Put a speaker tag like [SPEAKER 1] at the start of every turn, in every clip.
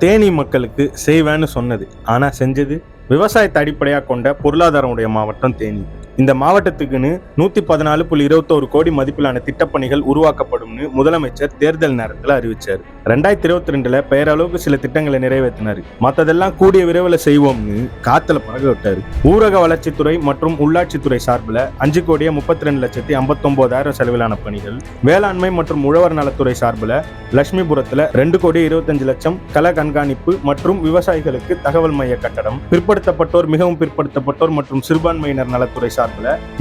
[SPEAKER 1] தேனி மக்களுக்கு செய்வேன்னு சொன்னது, ஆனா செஞ்சது விவசாயத்தை அடிப்படையாக கொண்ட பொருளாதாரம் உடைய மாவட்டம் தேனி. இந்த மாவட்டத்துக்குன்னு 114.21 கோடி மதிப்பிலான திட்டப்பணிகள் உருவாக்கப்படும்னு முதலமைச்சர் தேர்தல் நேரத்தில் அறிவிச்சார். 2022 பெயரளவுக்கு சில திட்டங்களை நிறைவேற்றினார். மற்றதெல்லாம் கூடிய விரைவில் செய்வோம்னு காத்துல பறக்க விட்டாரு. ஊரக வளர்ச்சித்துறை மற்றும் உள்ளாட்சித்துறை சார்பில் 5,32,59,000 செலவிலான பணிகள், வேளாண்மை மற்றும் உழவர் நலத்துறை சார்பில் லட்சுமிபுரத்தில் 2,25,00,000 கள கண்காணிப்பு மற்றும் விவசாயிகளுக்கு தகவல் மைய கட்டடம், பிற்படுத்தப்பட்டோர், மிகவும் பிற்படுத்தப்பட்டோர் மற்றும் சிறுபான்மையினர் நலத்துறை சார்பில்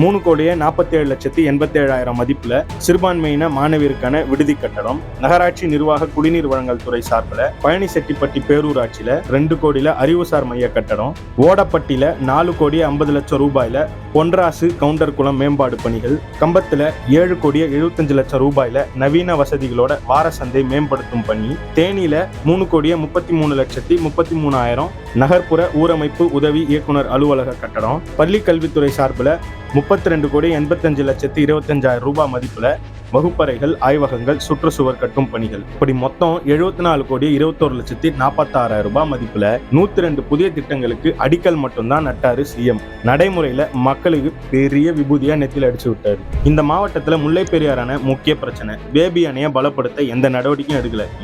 [SPEAKER 1] 3,47,87,000 மதிப்புல சிறுபான்மையின மாணவியருக்கான விடுதி கட்டடம், நகராட்சி நிர்வாக குடிநீர் வழங்கல் துறை சார்பில் பழனிசெட்டிப்பட்டி பேரூராட்சியில 2 கோடியில அறிவுசார் மைய கட்டடம், ஓடப்பட்டியில 4,50,00,000 ரூபாயில பொன்ராசு கவுண்டர் குளம் மேம்பாடு பணிகள், கம்பத்துல 7,75,00,000 ரூபாயில நவீன வசதிகளோட வார சந்தை மேம்படுத்தும் பணி, தேனியில 3,33,33,000 நகர்ப்புற ஊரமைப்பு உதவி இயக்குனர் அலுவலக கட்டடம், பள்ளி கல்வித்துறை சார்பில் 32,85,25,000 ரூபாய் மதிப்புல வகுப்பறைகள், ஆய்வகங்கள், சுற்றுச்சுவர் கட்டும் பணிகள். இப்படி மொத்தம் 74,21,46,000 ரூபாய் மதிப்புல 102 புதிய திட்டங்களுக்கு அடிக்கல் மட்டும்தான் நட்டாரு சிஎம். நடைமுறையில மக்களுக்கு பெரிய விபூதியா நெத்தில அடிச்சு விட்டாரு. இந்த மாவட்டத்துல முல்லை பெரியாறான முக்கிய பிரச்சனை, பேபி அணையை பலப்படுத்த எந்த நடவடிக்கையும்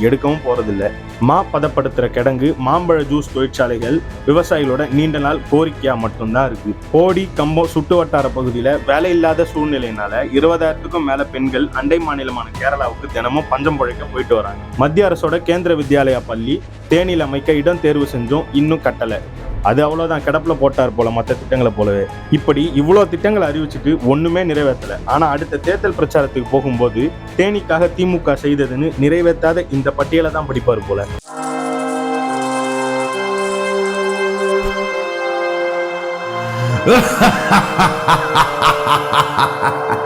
[SPEAKER 1] எடுக்கவும் போறதில்ல. பதப்படுத்துற கிடங்கு, மாம்பழ ஜூஸ் தொழிற்சாலைகள் விவசாயிகளோட நீண்ட நாள் கோரிக்கையா மட்டும்தான் இருக்கு. போடி, கம்பம் சுட்டு வட்டார பகுதியில வேலையில்லாத சூழ்நிலையினால 20,000க்கும் மேல பெண்கள் அண்டை மாநிலமான கேரளாவுக்கு தினமும் பஞ்சம் பழைக்க போயிட்டு வராங்க. மத்திய அரசோட கேந்திர வித்யாலயா பள்ளி தேனியில் அமைக்க இடம் தேர்வு செஞ்சும் இன்னும் கட்டல. அது அவ்வளவுதான், கிடப்புல போட்டார் போல மற்ற திட்டங்களை போலவே. இப்படி இவ்வளவு திட்டங்களை அறிவிச்சுட்டு ஒண்ணுமே நிறைவேற்றல. ஆனா அடுத்த தேர்தல் பிரச்சாரத்துக்கு போகும்போது தேனிக்காக திமுக செய்ததுன்னு நிறைவேற்றாத இந்த பட்டியலை தான் படிப்பாரு போல.
[SPEAKER 2] Ha ha ha ha ha ha ha ha!